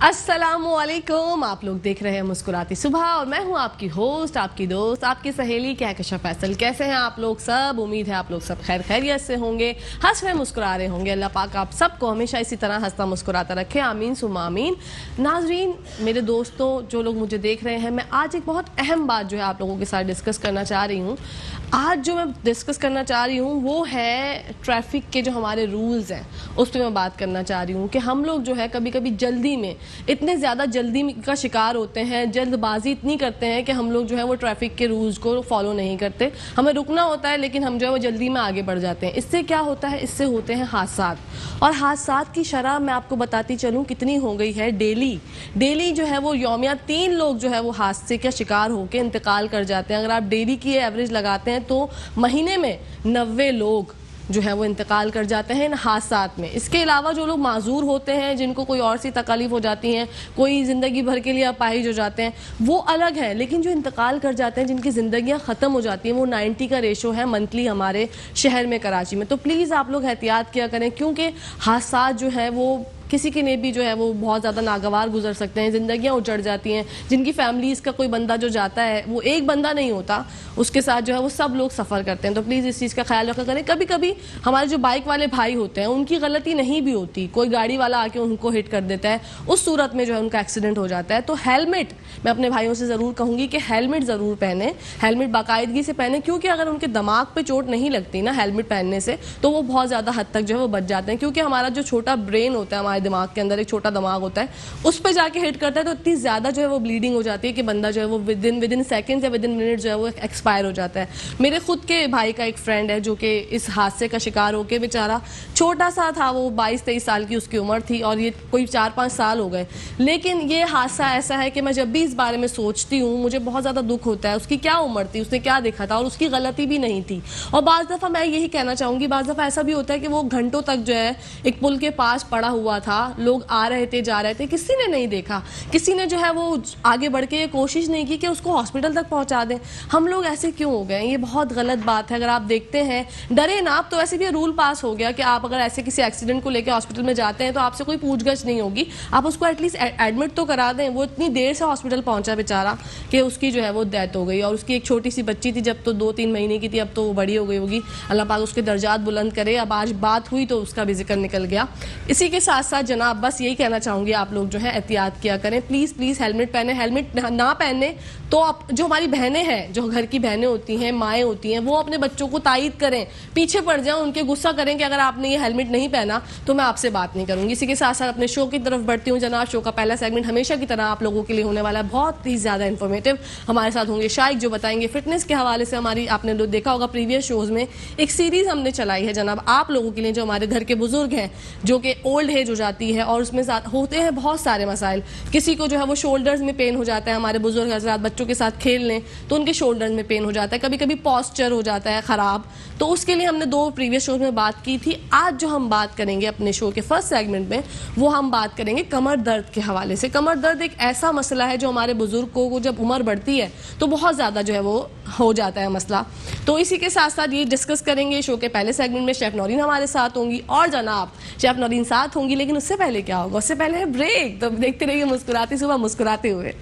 अस्सलामुअलैकुम। आप लोग देख रहे हैं मुस्कुराती सुबह और मैं हूं आपकी होस्ट, आपकी दोस्त, आपकी सहेली कहकशा फैसल। कैसे हैं आप लोग सब? उम्मीद है आप लोग सब खैर खैरियत से होंगे, हंस रहे मुस्कुरा रहे होंगे। अल्लाह पाक आप सबको हमेशा इसी तरह हंसता मुस्कुराता रखे, आमीन सुम्मा आमीन। नाजरीन, मेरे दोस्तों, जो लोग मुझे देख रहे हैं, मैं आज एक बहुत अहम बात जो है आप लोगों के साथ डिस्कस करना चाह रही हूँ। आज जो मैं डिस्कस करना चाह रही हूँ वो है ट्रैफिक के जो हमारे रूल्स हैं उस पर मैं बात करना चाह रही हूँ कि हम लोग जो है कभी कभी जल्दी में इतने ज़्यादा जल्दी का शिकार होते हैं, जल्दबाजी इतनी करते हैं कि हम लोग जो है वो ट्रैफिक के रूल्स को फॉलो नहीं करते। हमें रुकना होता है लेकिन हम जो है वो जल्दी में आगे बढ़ जाते हैं। इससे क्या होता है? इससे होते हैं हादसात, और हादसात की शरह मैं आपको बताती चलूँ कितनी हो गई है। डेली जो है वो यौमिया 3 लोग जो है वो हादसे का शिकार होकर इंतकाल कर जाते हैं। अगर आप डेली की एवरेज लगाते हैं तो महीने में 90 लोग जो है वो इंतकाल कर जाते हैं इन हादसात में। इसके अलावा जो लोग माजूर होते हैं, जिनको कोई और सी तकलीफ हो जाती हैं, कोई ज़िंदगी भर के लिए अपाहिज हो जाते हैं, वो अलग है। लेकिन जो इंतकाल कर जाते हैं, जिनकी ज़िंदगियां ख़त्म हो जाती हैं, वो 90 का रेशो है मंथली हमारे शहर में, कराची में। तो प्लीज़ आप लोग एहतियात किया करें, क्योंकि हादसात जो है वो किसी के लिए भी जो है वो बहुत ज़्यादा नागवार गुजर सकते हैं, ज़िंदगियां उजड़ जाती हैं। जिनकी फैमिलीज़ का कोई बंदा जो जाता है, वो एक बंदा नहीं होता, उसके साथ जो है वो सब लोग सफ़र करते हैं। तो प्लीज़ इस चीज़ का ख्याल रखा करें। कभी कभी हमारे जो बाइक वाले भाई होते हैं उनकी गलती नहीं भी होती, कोई गाड़ी वाला आके उनको हिट कर देता है, उस सूरत में जो है उनका एक्सीडेंट हो जाता है। तो हेलमेट मैं अपने भाइयों से ज़रूर कहूँगी कि हेलमेट ज़रूर पहने, हेलमेट बाकायदगी से पहने, क्योंकि अगर उनके दिमाग पर चोट नहीं लगती ना हेलमेट पहनने से, तो वो बहुत ज़्यादा हद तक जो है वो बच जाते हैं। क्योंकि हमारा जो छोटा ब्रेन होता है, हमारे दिमाग के अंदर एक छोटा दिमाग होता है, उस पर जाके हिट करता है तो इतनी ज़्यादा जो है वो ब्लीडिंग हो जाती है कि बंदा जो है वो विद इन सेकंड्स या विद इन मिनट जो है वो एक्सपायर हो जाता है। मेरे खुद के भाई का एक फ्रेंड है जो कि इस हादसे का शिकार होकर बेचारा छोटा सा था, वो 22-23 साल की उसकी उम्र थी, और ये कोई 4-5 साल हो गए। लेकिन ये हादसा ऐसा है कि मैं जब भी इस बारे में सोचती हूँ मुझे बहुत ज़्यादा दुख होता है। उसकी क्या उम्र थी, उसने क्या देखा था, और उसकी गलती भी नहीं थी। और बाज़ दफ़ा मैं यही कहना चाहूँगी, बाज़ दफ़ा ऐसा भी होता है कि वो घंटों तक जो है एक पुल के पास पड़ा हुआ था, लोग आ रहे थे जा रहे थे, किसी ने नहीं देखा, किसी ने जो है वो आगे बढ़ के ये कोशिश नहीं की कि उसको हॉस्पिटल तक पहुंचा दें। हम लोग ऐसे क्यों हो गए? ये बहुत गलत बात है। अगर आप देखते हैं, डरे ना आप, तो ऐसे भी रूल पास हो गया कि आप अगर ऐसे किसी एक्सीडेंट को लेकर हॉस्पिटल में जाते हैं तो आपसे कोई पूछगछ नहीं होगी, आप उसको एटलीस्ट एडमिट तो करा दें। वो इतनी देर से हॉस्पिटल पहुंचा बेचारा कि उसकी जो है वो डेथ हो गई, और उसकी एक छोटी सी बच्ची थी, जब तो 2-3 महीने की थी, अब तो वो बड़ी हो गई होगी। अल्लाह पाक उसके दर्जात बुलंद करे। अब आज बात हुई तो उसका भी जिक्र निकल गया। इसी के साथ साथ जनाब बस यही कहना चाहूँगी, आप लोग जो है एहतियात किया करें, प्लीज़ प्लीज़ हेलमेट पहने। हेलमेट ना पहने तो आप, जो हमारी बहनें हैं, जो घर की बहनें होती हैं, माएँ होती हैं, वो अपने बच्चों को तायद करें, पीछे पड़ जाएं, उनके गुस्सा करें कि अगर आपने ये हेलमेट नहीं पहना तो मैं आपसे बात नहीं करूँगी। इसी के साथ साथ अपने शो की तरफ बढ़ती हूँ जनाब। शो का पहला सेगमेंट हमेशा की तरह आप लोगों के लिए होने वाला है बहुत ही ज़्यादा इन्फॉर्मेटिव। हमारे साथ होंगे शाइक, जो बताएंगे फिटनेस के हवाले से। हमारी आपने लोग देखा होगा प्रीवियस शोज़ में एक सीरीज़ हमने चलाई है जनाब आप लोगों के लिए, जो हमारे घर के बुजुर्ग हैं, जो कि ओल्ड एज हो जाती है, और उसमें होते हैं बहुत सारे मसाइल। किसी को जो है वो शोल्डर्स में पेन हो जाता है, हमारे बुजुर्ग हजरात बच्चों के साथ खेल लें तो उनके शोल्डर्स में पेन हो जाता है, कभी कभी पॉस्चर हो जाता है ख़राब। तो उसके लिए हमने 2 प्रीवियस शोज में बात की थी। आज जो हम बात करेंगे अपने शो के फर्स्ट सेगमेंट में, वो हम बात करेंगे कमर दर्द के हवाले से। कमर दर्द एक ऐसा मसला है जो हमारे बुजुर्गों को जब उम्र बढ़ती है तो बहुत ज़्यादा जो है वो हो जाता है मसला। तो इसी के साथ साथ ये डिस्कस करेंगे शो के पहले सेगमेंट में। शेफ नौरीन हमारे साथ होंगी, और जनाब शेफ नौरीन साथ होंगी। लेकिन उससे पहले क्या होगा? उससे पहले है ब्रेक। तो देखते रहिए मुस्कुराती सुबह मुस्कुराते हुए।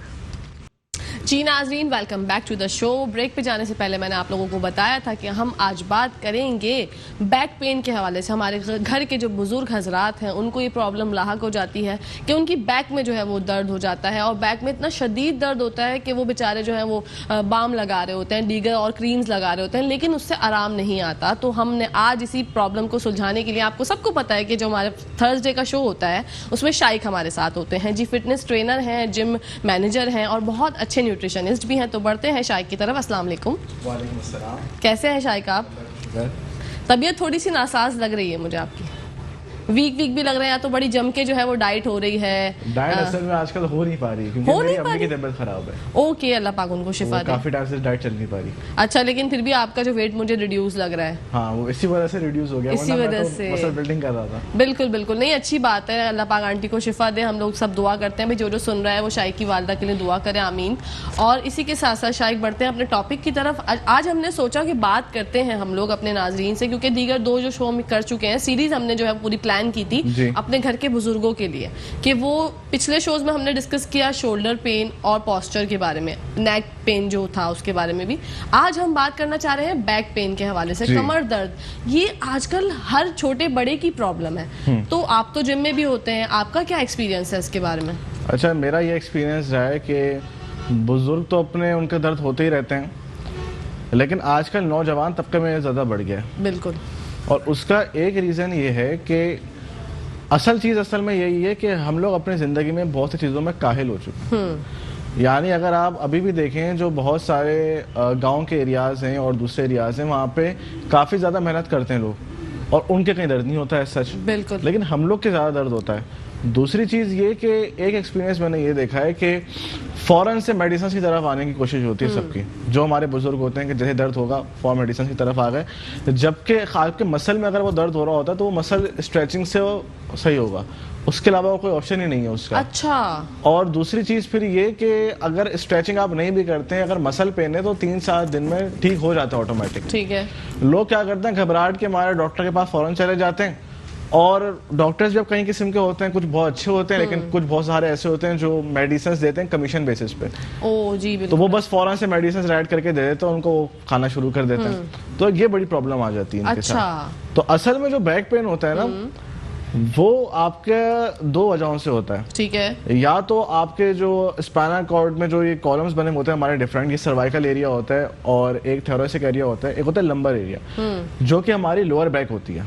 जी नाजरीन, welcome back to the show. Break पे जाने से पहले मैंने आप लोगों को बताया था कि हम आज बात करेंगे बैक पेन के हवाले से। हमारे घर के जो बुजुर्ग हजरात हैं उनको ये प्रॉब्लम लाहक हो जाती है कि उनकी बैक में जो है वो दर्द हो जाता है, और बैक में इतना शदीद दर्द होता है कि वो बेचारे जो है वो बाम लगा रहे होते हैं, डीगर और क्रीम्स लगा रहे होते हैं, लेकिन उससे आराम नहीं आता। तो हमने आज इसी प्रॉब्लम को सुलझाने के लिए, आपको सबको पता है कि जो हमारे थर्सडे का शो होता है उसमें शाइक हमारे साथ होते हैं जी। फिटनेस ट्रेनर हैं, जिम मैनेजर हैं, और बहुत अच्छे न्यूट्रिशनिस्ट भी हैं। तो बढ़ते हैं शाइक की तरफ। अस्सलाम वालेकुम। वालेकुम अस्सलाम। कैसे हैं शाइक आप? तबीयत थोड़ी सी नासाज लग रही है मुझे आपकी, वीक भी लग रहे हैं, या तो बड़ी जम के जो है वो डाइट हो रही है? डाइट असल में आजकल हो नहीं पा रही क्योंकि मेरी अम्मी की तबीयत खराब है। ओके, अल्लाह पाक उनको शिफा दे। काफी टाइम से डाइट चल नहीं पा रही। अच्छा, लेकिन फिर भी आपका जो वेट मुझे रिड्यूस लग रहा है। हाँ, वो इसी वजह से रिड्यूस हो गया, इसी वजह से मसल बिल्डिंग कर रहा था। बिल्कुल बिल्कुल, नहीं अच्छी बात है। अल्लाह पाक आंटी को शिफा दे। हम लोग सब दुआ करते हैं भाई, जो सुन रहा है वो शाइक की वालदा के लिए दुआ करे, आमीन। और इसी के साथ साथ शाइक बढ़ते हैं अपने टॉपिक की तरफ। आज हमने सोचा कि बात करते हैं हम लोग अपने नाजरीन से, क्योंकि दीगर 2 जो शो हम कर चुके हैं, सीरीज हमने जो है पूरी प्लान की थी जी। अपने घर के बुजुर्गों के लिए, कि वो पिछले शोज में हमने डिस्कस किया शोल्डर पेन और पोस्चर के बारे में, नेक पेन जो था उसके बारे में भी। आज हम बात करना चाह रहे हैं बैक पेन के हवाले से, जी। कमर दर्द। ये आजकल हर छोटे बड़े की प्रॉब्लम है। तो आप तो जिम में भी होते हैं, आपका क्या एक्सपीरियंस है इसके बारे में? अच्छा, मेरा ये एक्सपीरियंस रहा है कि बुजुर्ग तो अपने उनके दर्द होते ही रहते हैं, लेकिन आजकल नौजवान तबके में ज़्यादा बढ़ गया है। बिल्कुल। और उसका एक रीज़न ये है कि असल में यही है कि हम लोग अपनी ज़िंदगी में बहुत सी चीज़ों में काहिल हो चुके हैं। यानी अगर आप अभी भी देखें, जो बहुत सारे गांव के एरियाज़ हैं और दूसरे एरियाज़ हैं, वहाँ पे काफ़ी ज़्यादा मेहनत करते हैं लोग, और उनके कहीं दर्द नहीं होता है सच, बिल्कुल। लेकिन हम लोग के ज़्यादा दर्द होता है। दूसरी चीज़ ये कि एक एक्सपीरियंस मैंने ये देखा है कि फ़ौरन से मेडिसिन की तरफ आने की कोशिश होती है सबकी। जो हमारे बुजुर्ग होते हैं कि जैसे दर्द होगा फ़ौरन मेडिसिन की तरफ आ गए, जबकि आपके मसल में अगर वो दर्द हो रहा होता है तो वो मसल स्ट्रेचिंग से वो सही होगा, उसके अलावा कोई ऑप्शन ही नहीं है उसका। अच्छा। और दूसरी चीज़ फिर ये कि अगर स्ट्रेचिंग आप नहीं भी करते हैं, अगर मसल पेन है तो 3-7 दिन में ठीक हो जाता है ऑटोमेटिक। ठीक है। लोग क्या करते हैं, घबराहट के मारे डॉक्टर के पास फ़ौरन चले जाते हैं, और डॉक्टर्स जब कई किस्म के होते हैं, कुछ बहुत अच्छे होते हैं लेकिन कुछ बहुत सारे ऐसे होते हैं जो मेडिसिन देते हैं कमीशन बेसिस पे। ओ जी बिल्कुल। तो वो बस फौरन से मेडिसिन राइट करके दे देते हैं, उनको वो खाना शुरू कर देते हैं। तो ये बड़ी प्रॉब्लम आ जाती है इनके अच्छा। साथ। तो असल में जो बैक पेन होता है ना, वो आपके 2 वजहों से होता है। ठीक है। या तो आपके जो स्पाइनल कॉर्ड में जो ये कॉलम्स बने होते हैं हमारे डिफरेंट, ये सर्वाइकल एरिया होता है और एक थोरेसिक एरिया होता है, एक होता है लंबर एरिया जो कि हमारी लोअर बैक होती है।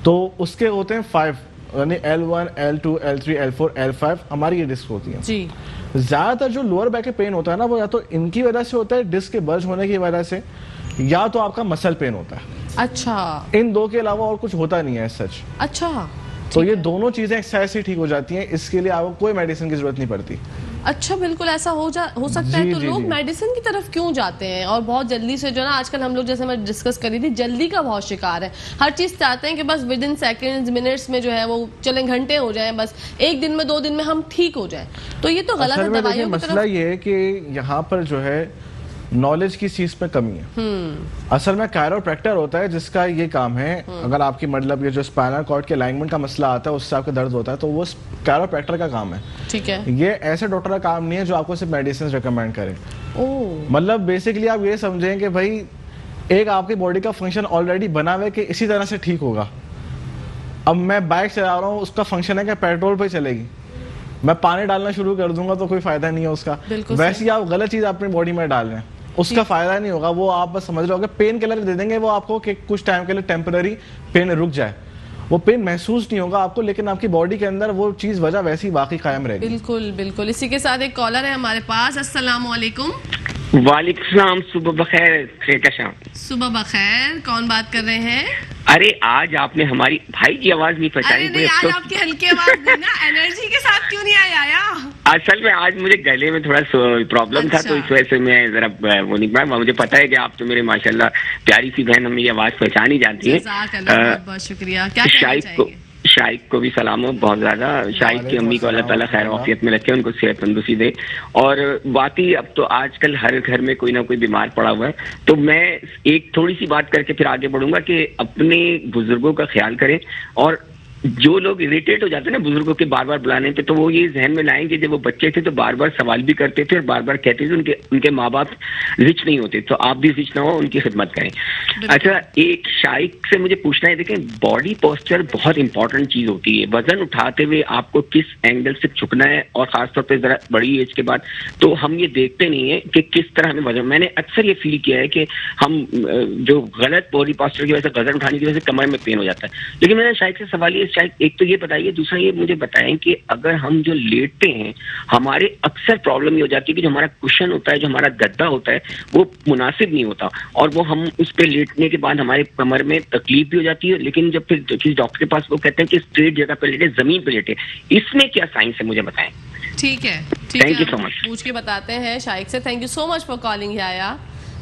तो उसके होते हैं 5, यानी L1, L2, L3, L4, L5 हमारी ये डिस्क होती है जी। ज्यादातर जो लोअर बैक के पेन होता है ना, वो या तो इनकी वजह से होता है, डिस्क के बल्ज होने की वजह से, या तो आपका मसल पेन होता है। अच्छा। इन 2 के अलावा और कुछ होता नहीं है सच। अच्छा। तो ये दोनों चीजें एक्सरसाइज से ठीक हो जाती हैं, इसके लिए आपको कोई मेडिसिन की जरूरत नहीं पड़ती। अच्छा, बिल्कुल ऐसा हो सकता है। तो लोग मेडिसिन की तरफ क्यों जाते हैं और बहुत जल्दी से जो ना, आजकल हम लोग जैसे मैं डिस्कस करी थी, जल्दी का बहुत शिकार है। हर चीज चाहते हैं कि बस विद इन सेकंड्स मिनट्स में जो है वो चले, घंटे हो जाएं, बस 1 दिन में 2 दिन में हम ठीक हो जाएं। तो ये तो गलत है। दवाइयों की मसला ये है कि यहाँ पर जो है नॉलेज की चीज पे कमी है। असल में कायरोप्रैक्टर होता है जिसका ये काम है, अगर आपकी मतलब ये जो स्पाइनल कॉर्ड के अलाइनमेंट का मसला आता है, उससे आपका दर्द होता है, तो वो कायरोप्रैक्टर का काम है। ठीक है। ये ऐसे डॉक्टर का काम नहीं है जो आपको सिर्फ मेडिसिन रिकमेंड करे। ओह। मतलब बेसिकली आप ये समझें कि भाई एक आपकी बॉडी का फंक्शन ऑलरेडी बना हुआ है कि इसी तरह से ठीक होगा। अब मैं बाइक चला रहा हूँ, उसका फंक्शन है कि पेट्रोल पे चलेगी, मैं पानी डालना शुरू कर दूंगा तो कोई फायदा नहीं है उसका। वैसे ही आप गलत चीज अपनी बॉडी में डाल रहे हैं, उसका फायदा नहीं होगा। वो आप बस समझ रहे होगे, पेन किलर दे देंगे वो आपको कि कुछ टाइम के लिए टेम्पररी पेन रुक जाए, वो पेन महसूस नहीं होगा आपको, लेकिन आपकी बॉडी के अंदर वो चीज वजह वैसी बाकी कायम रहेगी। बिल्कुल बिल्कुल। इसी के साथ एक कॉलर है हमारे पास। अस्सलाम वालेकुम। वालेकुम सलाम, सुबह बखैर, खैर का शाम। सुबह बखैर, कौन बात कर रहे हैं? अरे आज आपने हमारी भाई की आवाज नहीं पहचानी। अरे नहीं, आज आपकी हल्की आवाज नहीं ना, एनर्जी के साथ क्यों नहीं आया? असल में आज मुझे गले में थोड़ा प्रॉब्लम था, तो इस वजह से मैं जरा वो नहीं पाया। मुझे पता है कि आप तो मेरे माशाल्लाह प्यारी सी बहन, मेरी आवाज पहचान ही जाती है। बहुत बहुत शुक्रिया। क्या कहना चाहेंगे? शाइक को भी सलाम हो बहुत ज्यादा। शाइक की अम्मी को अल्लाह ताला खैर आफियत में रखे, उनको सेहत तंदुरुस्ती दे। और बाकी अब तो आजकल हर घर में कोई ना कोई बीमार पड़ा हुआ है, तो मैं एक थोड़ी सी बात करके फिर आगे बढ़ूंगा कि अपने बुजुर्गों का ख्याल करें। और जो लोग इरिटेट हो जाते हैं ना बुजुर्गों के बार बार बुलाने पे, तो वो ये जहन में लाएं कि जब वो बच्चे थे तो बार बार सवाल भी करते थे और बार बार कहते थे, उनके माँ बाप रिच नहीं होते, तो आप भी रिच ना हो, उनकी खिदमत करें। अच्छा, एक शाइक से मुझे पूछना है, देखें बॉडी पोस्चर बहुत इंपॉर्टेंट चीज होती है। वजन उठाते हुए आपको किस एंगल से झुकना है, और खासतौर पर जरा बड़ी एज के बाद तो हम ये देखते नहीं है कि किस तरह हमें वजन। मैंने अक्सर ये फील किया है कि हम जो गलत बॉडी पोस्चर की वजह से, वजन उठाने की वजह से कमर में पेन हो जाता है। लेकिन मैंने शाइक से सवाल ये, शायद एक तो ये बताइए, दूसरा ये मुझे बताएं कि अगर हम जो लेटते हैं, हमारे अक्सर प्रॉब्लम ये हो जाती है कि जो हमारा कुशन होता है, जो हमारा गद्दा होता है, वो मुनासिब नहीं होता, और वो हम उस पर लेटने के बाद हमारे कमर में तकलीफ भी हो जाती है। लेकिन जब फिर किसी डॉक्टर के पास वो कहते हैं कि स्ट्रेट जगह पर लेटे, जमीन पर लेटे, इसमें क्या साइंस है मुझे बताएं। ठीक है, थैंक यू सो मच। पूछ के बताते हैं शाइक से। Thank you so much for calling याया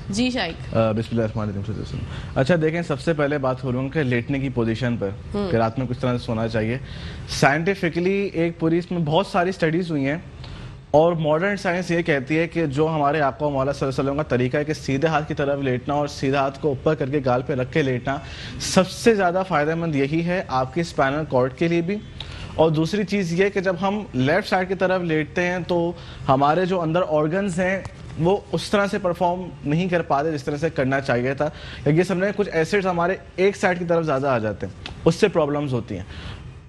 जी। शाइक बिस्मिल्लाहिर्रहमानिर्रहीम। अच्छा देखें, सबसे पहले बात हो रही हूँ कि लेटने की पोजीशन पर कि रात में किस तरह से सोना चाहिए। साइंटिफिकली एक पूरी इसमें बहुत सारी स्टडीज हुई हैं, और मॉडर्न साइंस ये कहती है कि जो हमारे आका मौला सल्लल्लाहु अलैहि वसल्लम का तरीका है कि सीधे हाथ की तरफ लेटना और सीधा हाथ को ऊपर करके गाल पे रख के लेटना, सबसे ज़्यादा फ़ायदेमंद यही है आपकी स्पाइनल कॉर्ड के लिए भी। और दूसरी चीज़ ये कि जब हम लेफ़्ट साइड की तरफ लेटते हैं तो हमारे जो अंदर ऑर्गन्स हैं वो उस तरह से परफॉर्म नहीं कर पाते जिस तरह से करना चाहिए था, क्योंकि समझे कुछ एसिड्स हमारे एक साइड की तरफ ज़्यादा आ जाते हैं, उससे प्रॉब्लम्स होती हैं।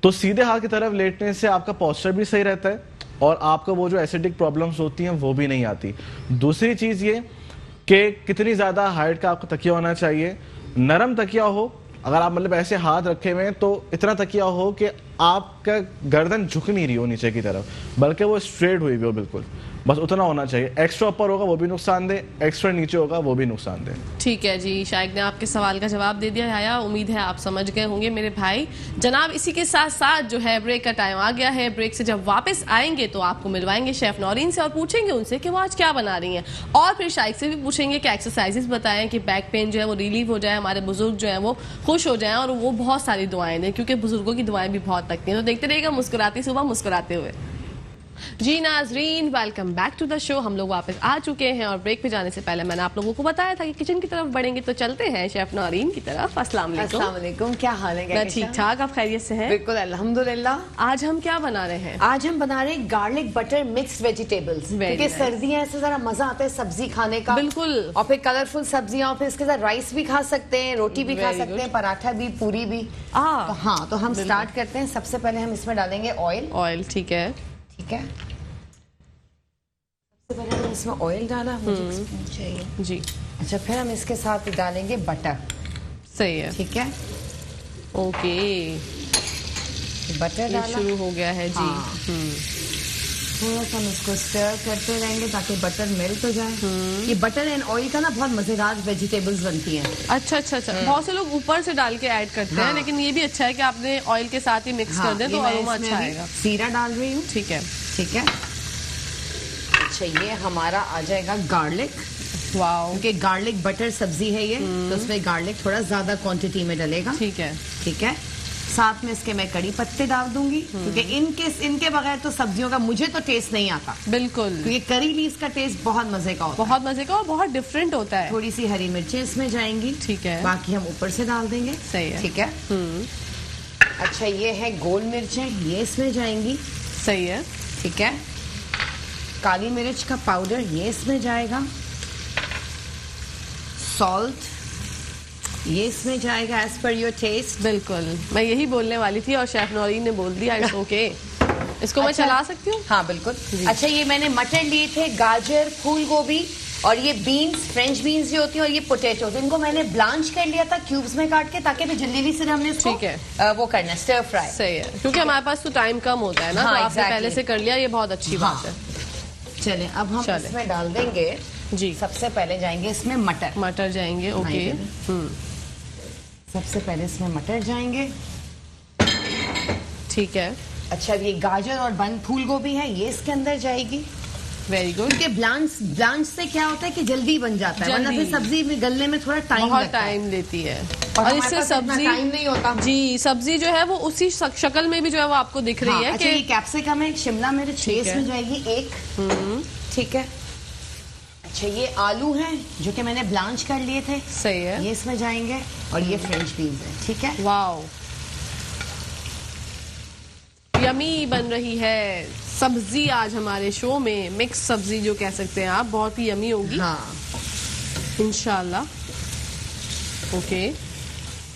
तो सीधे हाथ की तरफ लेटने से आपका पोस्चर भी सही रहता है और आपको वो जो एसिडिक प्रॉब्लम्स होती हैं वो भी नहीं आती। दूसरी चीज़ ये कि कितनी ज़्यादा हाइट का आपका तकिया होना चाहिए। नरम तकिया हो, अगर आप मतलब ऐसे हाथ रखे हुए हैं तो इतना तकिया हो कि आपका गर्दन झुक नहीं रही हो नीचे की तरफ, बल्कि वो स्ट्रेट हुई हुई हो, बिल्कुल बस उतना होना चाहिए। एक्स्ट्रा ऊपर होगा वो भी नुकसानदेह, एक्स्ट्रा नीचे होगा वो भी नुकसानदेह। ठीक है जी, शाइक ने आपके सवाल का जवाब दे दिया याया, उम्मीद है आप समझ गए होंगे मेरे भाई। जनाब इसी के साथ साथ जो है ब्रेक का टाइम आ गया है। ब्रेक से जब वापस आएंगे तो आपको मिलवाएंगे शेफ नौरीन से और पूछेंगे उनसे कि वो आज क्या बना रही हैं, और फिर शाइक से भी पूछेंगे कि एक्सरसाइजेस बताएं कि बैक पेन जो है वो रिलीव हो जाए, हमारे बुजुर्ग जो है वो खुश हो जाएं और वो बहुत सारी दुआएं दें, क्योंकि बुजुर्गों की दुआएं भी बहुत लगती हैं। तो देखते रहिएगा मुस्कुराती सुबह मुस्कुराते हुए। जी नाजरीन, welcome back to the show. हम लोग वापस आ चुके हैं और ब्रेक पे जाने से पहले मैंने आप लोगों को बताया था कि किचन की तरफ बढ़ेंगे, तो चलते हैं शेफ नौरीन की तरफ। अस्सलाम वालेकुम। अस्सलाम वालेकुम, क्या हाल है? मैं ठीक ठाक, आप खैरियत से हैं? बिल्कुल अल्हम्दुलिल्लाह। आज हम क्या बना रहे हैं? आज हम बना रहे हैं गार्लिक बटर मिक्स्ड वेजिटेबल्स, क्योंकि nice. सर्दियां ऐसे जरा मजा आता है सब्जी खाने का। बिल्कुल। और फिर कलरफुल सब्जियां, और फिर इसके साथ राइस भी खा सकते हैं, रोटी भी खा Very सकते हैं, good. पराठा भी, पूरी भी। तो हाँ, तो हम स्टार्ट करते हैं। सबसे पहले हम इसमें डालेंगे ऑयल। ऑयल, ठीक है। ठीक है, सबसे पहले हमने इसमें ऑयल डाला, मुझे एक स्पून चाहिए जी। अच्छा, फिर हम इसके साथ डालेंगे बटर। सही है। ठीक है, ओके, बटर ये डाला, शुरू हो गया है जी। हाँ। थोड़ा सा हम इसको स्टर करते रहेंगे ताकि बटर मेल्ट हो जाए। ये बटर एंड ऑयल का ना बहुत मजेदार वेजिटेबल्स बनती हैं। अच्छा अच्छा अच्छा, बहुत से लोग ऊपर से डाल के ऐड करते हैं, हाँ। लेकिन ये भी अच्छा है कि आपने ऑयल के साथ ही मिक्स कर दें तो ये मैं अरोमा इसमें अच्छा अभी आएगा। जीरा डाल रही हूँ। ठीक है। ठीक है, अच्छा ये हमारा आ जाएगा गार्लिक, वाओ, क्योंकि गार्लिक बटर सब्जी है ये, तो उसमें गार्लिक थोड़ा ज्यादा क्वांटिटी में डलेगा। ठीक है। ठीक है, साथ में इसके मैं कड़ी पत्ते डाल दूंगी, क्योंकि इनके बगैर तो सब्जियों का मुझे तो टेस्ट नहीं आता, बिल्कुल, क्योंकि करी लीव्स का टेस्ट बहुत मजे का होता है, बहुत मजे का और बहुत डिफरेंट होता है। थोड़ी सी हरी मिर्चें इसमें जाएंगी। ठीक है। बाकी हम ऊपर से डाल देंगे। सही है। ठीक है। अच्छा, ये है गोल मिर्चें, ये इसमें जाएंगी। सही है। ठीक है, काली मिर्च का पाउडर ये इसमें जाएगा, सॉल्ट ये इसमें जाएगा एज पर योर टेस्ट। बिल्कुल, मैं यही बोलने वाली थी और शेफ नौरीन ने बोल दिया, इट्स ओके। इसको मैं चला सकती हूँ? हाँ बिल्कुल। अच्छा, ये मैंने मटर लिए थे, गाजर, फूल गोभी और ये बीन्स, फ्रेंच बीन्स जो होती हैं, और ये पोटैटो, इनको मैंने ब्लांच कर लिया था क्यूब्स में काट के, ताकि फिर जल्दी से हमने इसको ठीक है। वो करना है स्टर फ्राई। सही है, क्योंकि हमारे पास तो टाइम कम होता है ना, हाँ, तो आपने exactly. पहले से कर लिया, ये बहुत अच्छी बात है। चलें, अब हम चलें। इसमें डाल देंगे जी। सबसे पहले जाएंगे इसमें मटर। मटर जाएंगे, ओके। सबसे पहले इसमें मटर जाएंगे। ठीक है। अच्छा, ये गाजर और बंद फूल गोभी है, ये इसके अंदर जाएगी। Very good. क्योंकि ब्लांच से क्या होता है कि जल्दी बन जाता है, वरना जल्दी। फिर सब्जी में गलने में थोड़ा टाइम बहुत लगता है। टाइम लेती है, और और हमारे इससे पास इतना सब्जी टाइम नहीं होता। जी, सब्जी जो है वो उसी शक्ल में भी जो है वो आपको दिख रही है। अच्छा, ये कैप्सिकम है, शिमला मिर्च ये ठीक है। इसमें जाएगी एक। ठीक है। अच्छा, ये आलू हैं जो कि मैंने ब्लांच कर लिए थे, सही है। ये इसमें जाएंगे, और ये फ्रेंच बीन्स है। ठीक है। वाओ, यमी बन रही है सब्जी आज हमारे शो में, मिक्स सब्जी जो कह सकते हैं आप, बहुत ही यमी होगी हाँ। इंशाल्लाह। ओके।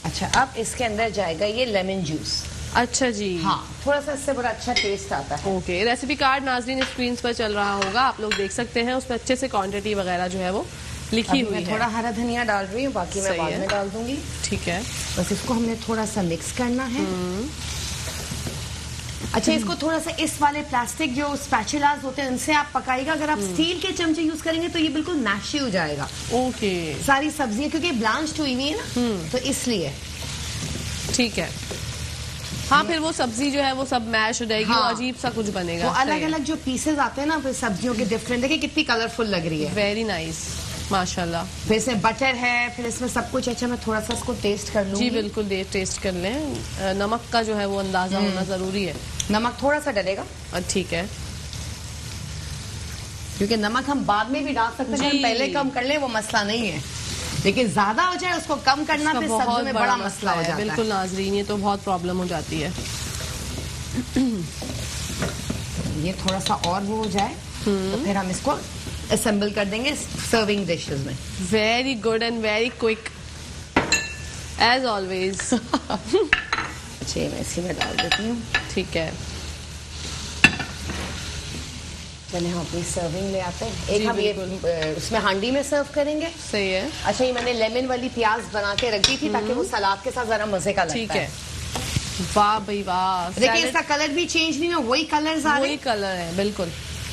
अच्छा, अब इसके अंदर जाएगा ये लेमन जूस। अच्छा जी। हाँ, थोड़ा सा इससे बड़ा अच्छा टेस्ट आता है। ओके, रेसिपी कार्ड नाजरीन स्क्रीन पर चल रहा होगा, आप लोग देख सकते हैं, उसमें अच्छे से क्वांटिटी वगैरह जो है वो लिखी अभी हुई मैं है। थोड़ा हरा धनिया डाल रही हूँ, बाकी मैं सही बाद है। में डाल दूंगी। ठीक है। बस इसको हमने थोड़ा सा मिक्स करना है। अच्छा, इसको थोड़ा सा इस वाले प्लास्टिक जो स्पैचुलास होते हैं उनसे आप पकाइएगा। अगर आप स्टील के चमचे यूज करेंगे तो ये बिल्कुल मैशी हो जाएगा ओके, सारी सब्जियां, क्योंकि ब्लांच हुई हुई है ना, तो इसलिए। ठीक है। हाँ, फिर वो सब्जी जो है वो सब मैश हो जाएगी, हाँ। वो अजीब सा कुछ बनेगा। वो अलग अलग जो पीसेस आते हैं ना फिर सब्जियों के डिफरेंट, देखिए कितनी कलरफुल लग रही है। वेरी नाइस, माशाल्लाह। फिर इसमें बटर है, फिर इसमें सब कुछ। अच्छा, मैं थोड़ा सा इसको टेस्ट कर लूंगी। जी बिल्कुल, टेस्ट कर लें। नमक का जो है वो अंदाजा होना जरूरी है। नमक थोड़ा सा डलेगा। ठीक है। क्योंकि नमक हम बाद में भी डाल सकते हैं, हम पहले कम कर ले वो मसला नहीं है, लेकिन ज्यादा हो जाए उसको कम करना फिर सब्जियों में बड़ा मसला हो जाता है। बिल्कुल नाजरीन, ये तो बहुत प्रॉब्लम हो जाती है। ये थोड़ा सा और वो हो जाए तो फिर हम इसको असेंबल कर देंगे सर्विंग डिशेस में। Very good and very quick as always. अच्छा, मैं इसी में डाल देती हूँ। ठीक है, चले हम अपनी सर्विंग ले आते हैं। एक जी, हम ये उसमें हांडी में सर्व करेंगे। सही है। अच्छा, ये मैंने लेमन वाली प्याज बना के रख दी थी ताकि वो सलाद के साथ जरा मजे का लगता है। ठीक है, वाह भाई वाह। देखिए इसका कलर भी चेंज नहीं है, वही कलर्स आ रहे वही हैं। कलर है बिल्कुल।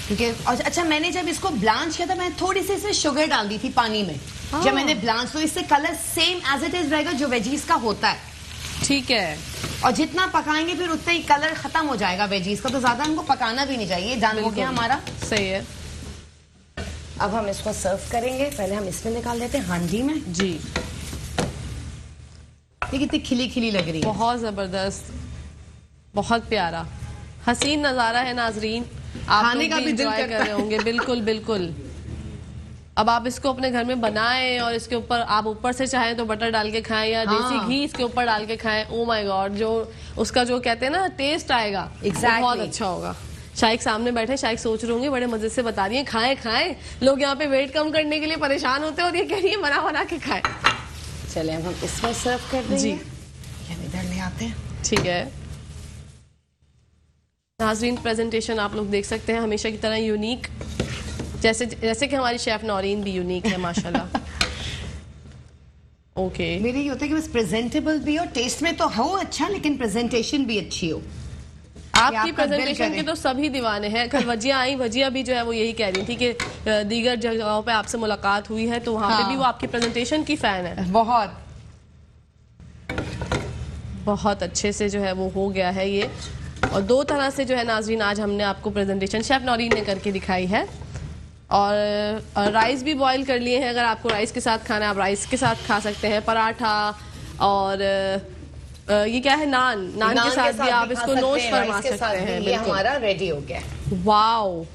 क्योंकि अच्छा, मैंने जब इसको ब्लांच किया था मैं थोड़ी सी इसमें शुगर डाल दी थी पानी में। जब मैंने ब्लांच, तो इससे colour same as it is रहेगा जो वेजीज का होता है। ठीक है, और जितना पकाएंगे फिर उतना ही कलर खत्म हो जाएगा वेजीज का, तो ज्यादा हमको पकाना भी नहीं चाहिए। डन हो गया हमारा। सही है। अब हम इसको सर्व करेंगे। पहले हम इसमें निकाल देते हैं हांडी में। जी, ये कितनी खिली खिली लग रही है। बहुत जबरदस्त, बहुत प्यारा, हसीन नजारा है नाजरीन। आप खाने लोग का भी दिल enjoy करता कर रहे होंगे। बिल्कुल बिल्कुल। अब आप इसको अपने घर में बनाएं और इसके ऊपर आप ऊपर से चाहें तो बटर डाल के खाएं या देसी घी इसके ऊपर डाल के खाएं। ओ माय गॉड, जो उसका जो कहते हैं ना टेस्ट आएगा, वो Exactly. बहुत अच्छा होगा। शाइक सामने बैठे, शाइक सोच रहे होंगे बड़े मजे से बता रही है खाएं खाएं। लोग यहाँ पे वेट कम करने के लिए परेशान होते हैं और ये कह रही है बना बना के खाएं। चले अब हम इसमें सर्व कर देंगे। जी। ये हम इधर ले आते हैं। ठीक है नाजरीन, प्रेजेंटेशन आप लोग देख सकते हैं हमेशा की तरह यूनिक, जैसे जैसे कि हमारी शेफ नौरीन भी यूनिक है माशाल्लाह। ओके, मेरे ये होता है कि बस प्रेजेंटेबल भी हो, टेस्ट में तो हो अच्छा, लेकिन प्रेजेंटेशन भी अच्छी हो। आपकी आपका दिल प्रेजेंटेशन के करे। तो सभी दीवाने हैं। कल वजिया आई, वजिया भी जो है वो यही कह रही थी कि दीगर जगहों पे आपसे मुलाकात हुई है तो वहाँ पे हाँ। भी वो आपकी प्रेजेंटेशन की फैन है। बहुत बहुत अच्छे से जो है वो हो गया है ये। और दो तरह से जो है नाजरीन आज हमने आपको प्रेजेंटेशन शेफ नौरीन ने करके दिखाई है। और राइस भी बॉईल कर लिए हैं, अगर आपको राइस के साथ खाना है आप राइस के साथ खा सकते हैं। पराठा और ये क्या है, नान के साथ भी आप इसको नोश फरमा सकते हैं। ये हमारा रेडी हो गया है। Wow,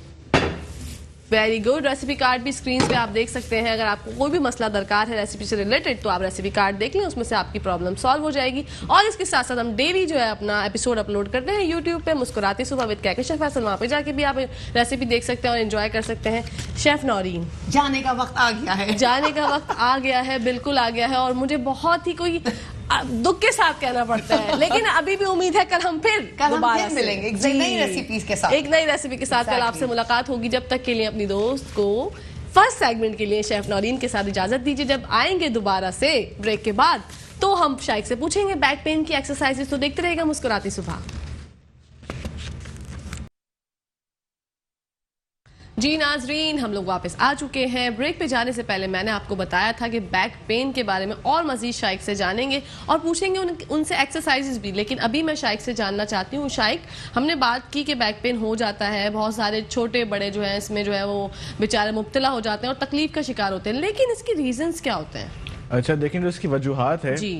very good. Recipe card भी स्क्रीन पे आप देख सकते हैं। अगर आपको कोई भी मसला दरकार है रेसिपी से रिलेटेड तो आप रेसिपी कार्ड देख लें, उसमें से आपकी प्रॉब्लम सॉल्व हो जाएगी। और इसके साथ साथ हम डेली जो है अपना एपिसोड अपलोड करते हैं यूट्यूब पे, मुस्कुराती सुबह विद कहकशां फैसल। वहाँ पे जाके भी आप रेसिपी देख सकते हैं और एंजॉय कर सकते हैं। शेफ नौरीन, जाने का वक्त आ गया है। जाने का वक्त आ गया है, बिल्कुल आ गया है। और मुझे बहुत ही कोई दुख के साथ कहना पड़ता है, लेकिन अभी भी उम्मीद है कल हम फिर दोबारा से मिलेंगे एक जी, नई रेसिपीज के साथ। एक नई रेसिपी के साथ कल Exactly. आपसे मुलाकात होगी। जब तक के लिए अपनी दोस्त को फर्स्ट सेगमेंट के लिए शेफ नौरीन के साथ इजाजत दीजिए। जब आएंगे दोबारा से ब्रेक के बाद तो हम शाइक से पूछेंगे बैक पेन की एक्सरसाइजेस। तो देखते रहेगा मुस्कुराती सुबह। जी नाजरीन, हम लोग वापस आ चुके हैं। ब्रेक पे जाने से पहले मैंने आपको बताया था कि बैक पेन के बारे में और मजीद शाइक से जानेंगे और पूछेंगे उनसे एक्सरसाइजेस भी। लेकिन अभी मैं शाइक से जानना चाहती हूँ, शाइक हमने बात की कि बैक पेन हो जाता है, बहुत सारे छोटे बड़े जो हैं इसमें जो है वो बेचारे मुब्तला हो जाते हैं और तकलीफ का शिकार होते हैं, लेकिन इसके रीजंस क्या होते हैं? अच्छा देखिए, जो इसकी वजूहात है जी,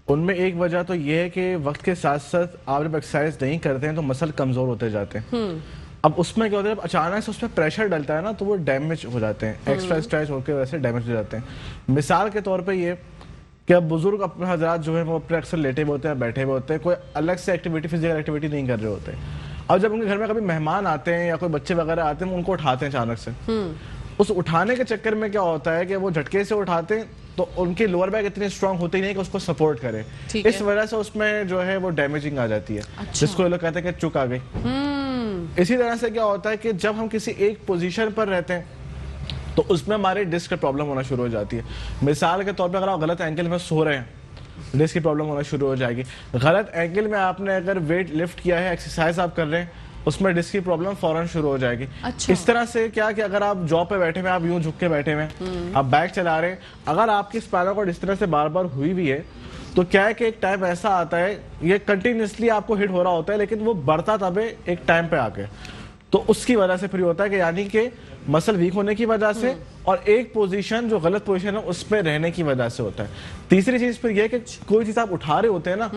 उनमें एक वजह तो ये है कि वक्त के साथ साथ आप जब एक्सरसाइज नहीं करते हैं तो मसल कमजोर होते जाते हैं। अब उसमें क्या होता है, जब अचानक से उसमें प्रेशर डलता है ना तो वो डैमेज हो जाते हैं, एक्स्ट्रा स्ट्रेच होकर वजह से डैमेज हो जाते हैं। मिसाल के तौर पे ये कि अब बुजुर्ग अपने हजरात जो है वो अपने अक्सर लेटे हुए होते हैं, बैठे हुए होते हैं, कोई अलग से एक्टिविटी फिजिकल एक्टिविटी नहीं कर रहे होते हैं। और जब उनके घर में कभी मेहमान आते हैं या कोई बच्चे वगैरह आते हैं, उनको उठाते हैं अचानक से। उस उठाने के चक्कर में क्या होता है कि वो झटके से उठाते हैं तो उनकी लोअर बैक इतनी स्ट्रांग होती नहीं कि उसको सपोर्ट करे। ठीक इस है। वजह से उसमें जो है वो डैमेजिंग आ जाती है, अच्छा। जिसको ये लोग कहते हैं कि चुक आ गई। इसी तरह से क्या होता है कि जब हम किसी एक पोजीशन पर रहते हैं तो उसमें हमारे डिस्क की प्रॉब्लम होना शुरू हो जाती है। मिसाल के तौर पे अगर आप गलत एंगल में सो रहे हैं डिस्क की प्रॉब्लम होना शुरू हो जाएगी। गलत एंगल में आपने अगर वेट लिफ्ट किया है, एक्सरसाइज आप कर रहे हैं, उसमें डिस्क की प्रॉब्लम फौरन शुरू हो जाएगी। अच्छा। इस तरह से क्या कि अगर आप जॉब पे बैठे हुए, आप यूं झुक के बैठे हुए हैं, आप बैक चला रहे हैं, अगर आपकी स्पाइनल कॉर्ड इस तरह से बार बार हुई भी है तो क्या है कि एक टाइम ऐसा आता है, ये कंटिन्यूसली आपको हिट हो रहा होता है लेकिन वो बढ़ता तब है एक टाइम पे आके, तो उसकी वजह से फिर होता है कि यानी कि मसल वीक होने की वजह से और एक पोजीशन जो गलत पोजीशन है उसमें रहने की वजह से होता है। तीसरी चीज फिर यह कि कोई चीज आप उठा रहे होते हैं ना,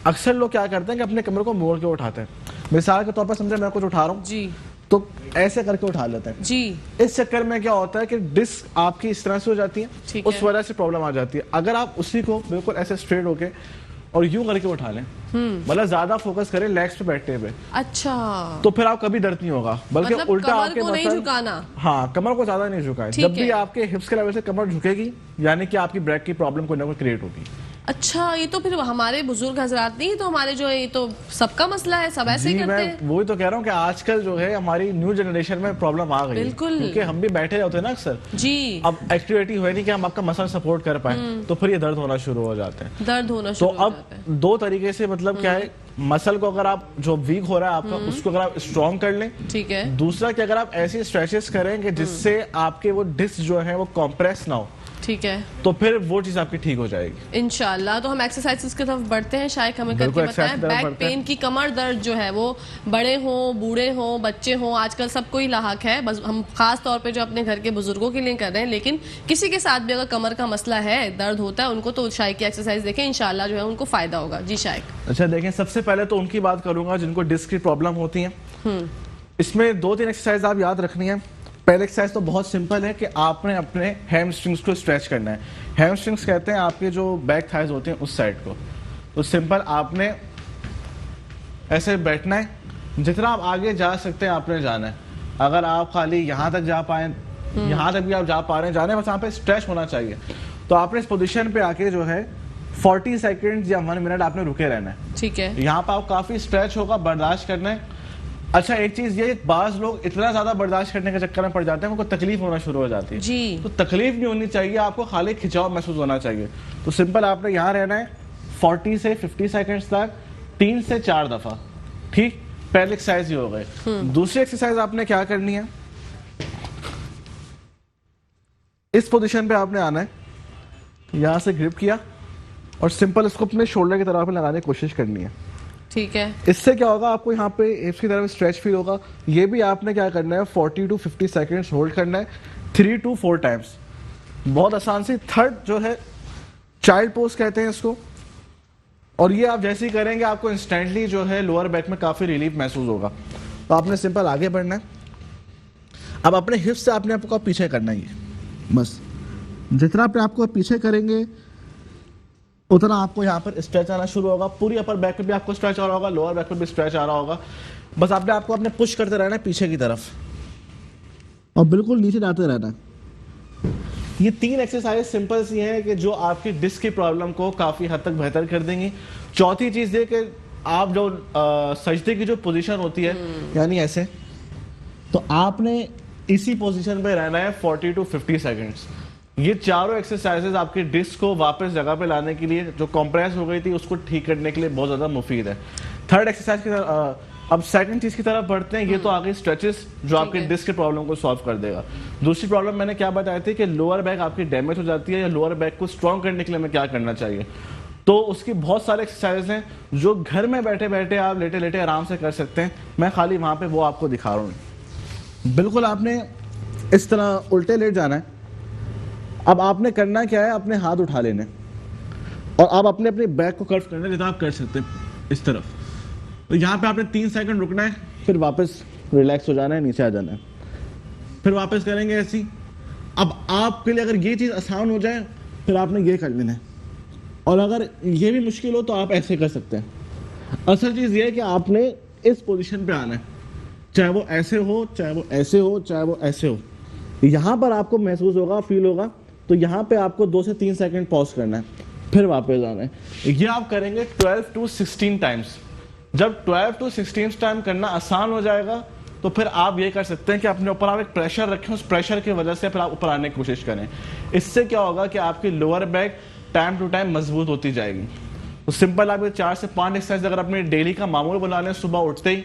अक्सर लोग क्या करते हैं कि अपने कमर को मोड़ के उठाते हैं। मिसाल के तौर पर समझे मैं कुछ उठा रहा हूँ जी, तो ऐसे करके उठा लेते हैं। जी इस चक्कर में क्या होता है कि डिस्क आपकी इस तरह से हो जाती है, ठीक उस है। वजह से प्रॉब्लम आ जाती है। अगर आप उसी को बिल्कुल ऐसे स्ट्रेट होके और यूं करके उठा लें, मतलब ज्यादा फोकस करें लेग्स पे बैठने पे, अच्छा, तो फिर आप कभी दर्द नहीं होगा, बल्कि मतलब उल्टा कमर आपके को नहीं झुकाना। हाँ, कमर को ज्यादा नहीं झुकाएं। ठीक जब भी है। आपके हिप्स के लेवल से कमर झुकेगी, यानी कि आपकी ब्रेक की प्रॉब्लम कोई ना कोई क्रिएट होगी। अच्छा, ये तो फिर हमारे बुजुर्ग हजरात नहीं, तो हमारे जो है ये तो सबका मसला है, सब ऐसे ही जी, करते मैं हैं। वही तो कह रहा हूँ कि आजकल जो है हमारी न्यू जनरेशन में प्रॉब्लम आ गई है। बिल्कुल। क्योंकि हम भी बैठे होते हैं ना अक्सर, जी, अब एक्टिविटी हुई नहीं कि हम आपका मसल सपोर्ट कर पाए, तो फिर ये दर्द होना शुरू हो जाते हैं। दर्द होना तो शुरू हो अब जाता है। दो तरीके से, मतलब क्या है, मसल को अगर आप जो वीक हो रहा है आपका, उसको अगर आप स्ट्रॉन्ग कर लें। ठीक है। दूसरा कि अगर आप ऐसी स्ट्रेचेस करें कि जिससे आपके वो डिस्क जो है वो कॉम्प्रेस ना हो, ठीक है, तो फिर वो चीज आपकी ठीक हो जाएगी इंशाल्लाह। तो हम एक्सरसाइजेस की तरफ बढ़ते हैं, शायद हमें करके बिल्कुल, बताएं। exercise की तरफ बैक बढ़ते हैं। पेन की, कमर दर्द जो है वो बड़े हों, बूढ़े हों, बच्चे हों, आजकल सबको ही लाहक है। बस हम खास तौर पे जो अपने घर के बुजुर्गों के लिए कर रहे हैं, लेकिन किसी के साथ भी अगर कमर का मसला है, दर्द होता है, उनको तो शायक की एक्सरसाइज देखें, इंशाल्लाह जो है उनको फायदा होगा। जी शायक। अच्छा, देखें, सबसे पहले तो उनकी बात करूंगा जिनको डिस्क की प्रॉब्लम होती है। इसमें 2-3 एक्सरसाइज आप याद रखनी है। पहले एक्सरसाइज तो बहुत सिंपल है कि आपने अपने हैमस्ट्रिंग्स को स्ट्रेच करना है। हैमस्ट्रिंग्स कहते हैं आपके जो बैक थाइज होते हैं उस साइड को। तो सिंपल आपने ऐसे बैठना है, जितना आप आगे जा सकते हैं आपने जाना है। अगर आप खाली यहाँ तक जा पाए, यहाँ तक भी आप जा पा रहे हैं, जाने बस यहाँ पे स्ट्रेच होना चाहिए। तो आपने इस पोजीशन पे आके जो है 40 सेकेंड या 1 मिनट आपने रुके रहना है। ठीक है। यहाँ पे आप काफी स्ट्रेच होगा, बर्दाश्त करना है। अच्छा, एक चीज ये, बाज लोग इतना ज्यादा बर्दाश्त करने के चक्कर में पड़ जाते हैं, उनको तकलीफ होना शुरू हो जाती है। जी। तो तकलीफ नहीं होनी चाहिए, आपको खाली खिंचाव महसूस होना चाहिए। तो सिंपल आपने यहाँ रहना है 40 से 50 सेकंड्स तक, 3 से 4 दफा। ठीक, पहले एक्सरसाइज ही हो गए। दूसरी एक्सरसाइज आपने क्या करनी है, इस पोजीशन पे आपने आना है, यहां से ग्रिप किया और सिंपल इसको अपने शोल्डर की तरफ लगाने की कोशिश करनी है। ठीक है। इससे क्या होगा, आपको यहाँ पे हिप्स की तरफ स्ट्रेच फील होगा। ये भी आपने क्या करना है, 40 to 50 सेकंड्स होल्ड करना है, 3 to 4 टाइम्स। बहुत आसान सी। थर्ड जो है चाइल्ड पोज कहते हैं इसको, और ये आप जैसे ही करेंगे आपको इंस्टेंटली जो है लोअर बैक में काफी रिलीफ महसूस होगा। तो आपने सिंपल आगे बढ़ना है। अब अपने हिप्स से आपने आपको पीछे करना है, ये बस जितना अपने आपको पीछे करेंगे उतना आपको यहाँ पर स्ट्रेच आना शुरू होगा। पूरी अपर बैक पे भी आपको स्ट्रेच आ रहा होगा, लोअर बैक पे भी स्ट्रेच आ रहा होगा। बस आपने आपको अपने पुश करते रहना है पीछे की तरफ और बिल्कुल नीचे जाते रहना है। ये 3 एक्सरसाइज सिंपल सी हैं कि जो आपकी डिस्क की प्रॉब्लम को काफी हद तक बेहतर कर देंगी। चौथी चीज ये कि आप जो सजदे की जो पोजीशन होती है, यानी ऐसे, तो आपने इसी पोजीशन पे रहना है 40 to 50 सेकंड्स। ये चारों एक्सरसाइजेज आपकी डिस्क को वापस जगह पे लाने के लिए, जो कंप्रेस हो गई थी उसको ठीक करने के लिए बहुत ज्यादा मुफीद है। थर्ड एक्सरसाइज की अब सेकंड चीज की तरफ बढ़ते हैं। ये तो आगे स्ट्रेचेस जो आपके डिस्क की प्रॉब्लम को सॉल्व कर देगा। दूसरी प्रॉब्लम मैंने क्या बताई थी कि लोअर बैक आपकी डैमेज हो जाती है, या लोअर बैक को स्ट्रॉन्ग करने के लिए हमें क्या करना चाहिए। तो उसकी बहुत सारे एक्सरसाइज हैं जो घर में बैठे बैठे आप लेटे लेटे आराम से कर सकते हैं। मैं खाली वहां पे वो आपको दिखा रहा हूँ। बिल्कुल आपने इस तरह उल्टे लेट जाना है। अब आपने करना क्या है, अपने हाथ उठा लेने और आप अपने अपने बैक को कर्व करना है, जितना आप कर सकते हैं इस तरफ। तो यहाँ पे आपने 3 सेकंड रुकना है, फिर वापस रिलैक्स हो जाना है, नीचे आ जाना है, फिर वापस करेंगे ऐसी। अब आपके लिए अगर ये चीज़ आसान हो जाए फिर आपने ये कर लेना है, और अगर ये भी मुश्किल हो तो आप ऐसे कर सकते हैं। असल चीज़ ये है कि आपने इस पोजीशन पे आना है, चाहे वो ऐसे हो, चाहे वो ऐसे हो, चाहे वो ऐसे हो। यहाँ पर आपको महसूस होगा, फील होगा, तो यहाँ पे आपको 2 से 3 सेकंड पॉज करना है, फिर वापस आना है। ये आप करेंगे 12 to 16 टाइम्स। जब 12 to 16 टाइम करना आसान हो जाएगा तो फिर आप ये कर सकते हैं कि अपने ऊपर आप एक प्रेशर रखें, उस प्रेशर की वजह से फिर आप ऊपर आने की कोशिश करें। इससे क्या होगा कि आपकी lower back time to time मजबूत होती जाएगी। तो सिंपल आप ये 4 से 5 एक्सरसाइज अगर अपने डेली का मामूल बना लें, सुबह उठते ही,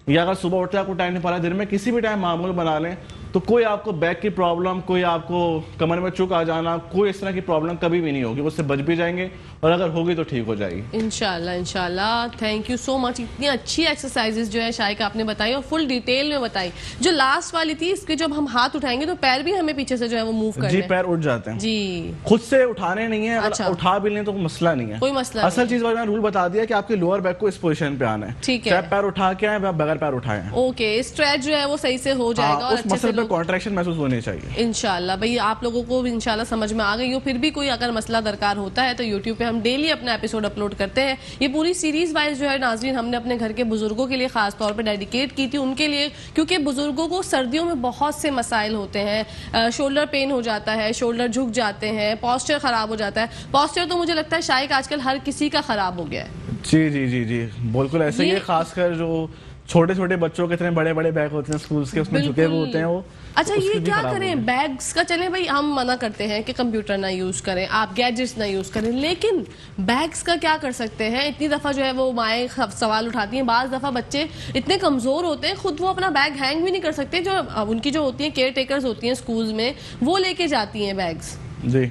या अगर सुबह उठते आपको टाइम नहीं पा रहा, दिन में किसी भी टाइम मामूल बना लें, तो कोई आपको बैक की प्रॉब्लम, कोई आपको कमर में चुक आ जाना, कोई इस तरह की प्रॉब्लम कभी भी नहीं होगी। उससे बच भी जाएंगे और अगर होगी तो ठीक हो जाएगी। इंशाल्लाह इंशाल्लाह। Thank you so much. इतनी अच्छी एक्सरसाइजेज जो है शाइक आपने बताई और फुल डिटेल में बताई। जो लास्ट वाली थी, इसके जब हम हाथ उठाएंगे तो पैर भी हमें पीछे से जो है वो मूव करने जी, पैर उठ जाते हैं जी, खुद से उठाने नहीं है। अगर अच्छा। उठा भी लें तो कोई मसला नहीं है, कोई मसला असल नहीं चीज मैंने रूल बता दिया कि आपके लोअर बैक को इस पोजीशन पे आना है। ठीक है। चाहे पैर उठा के आए या बगैर पैर उठाए हैं। ओके, स्ट्रेच जो है वो सही से हो जाएगा और उस अच्छे से मसल पे लोग कॉन्ट्रैक्शन महसूस होनी चाहिए। इंशाल्लाह। भाई आप लोगों को भी इंशाल्लाह समझ में आ गई हो। फिर भी कोई अगर मसला दरकार होता है तो यूट्यूब पे हम डेली अपना एपिसोड अपलोड करते हैं। ये पूरी सीरीज वाइज जो है नाज़रीन हमने अपने घर के बुजुर्गों के लिए खास तौर पे डेडिकेट की थी, उनके लिए, क्योंकि बुजुर्गों को सर्दियों में बहुत से मसाइल होते हैं। शोल्डर पेन हो जाता है, शोल्डर झुक जाते हैं, पॉस्चर खराब हो जाता है। पॉस्चर तो मुझे लगता है शायद आजकल हर किसी का खराब हो गया है। जी जी जी जी, बिल्कुल ऐसे ही है। खासकर जो छोटे छोटे बच्चों के इतने बड़े बड़े बैग होते हैं स्कूल्स के, उसमें झुके हुए होते हैं वो। अच्छा, ये क्या करें बैग्स का? चले भाई हम मना करते हैं कि कंप्यूटर ना यूज करें, आप गैजेट्स ना यूज करें, लेकिन बैग्स का क्या कर सकते हैं? इतनी दफा जो है वो माएँ सवाल उठाती हैं। बाज दफा बच्चे इतने कमजोर होते हैं, खुद वो अपना बैग हैंग भी नहीं कर सकते। जो उनकी जो होती है केयर टेकर्स होती हैं स्कूल्स में, वो लेके जाती हैं बैग्स। जी,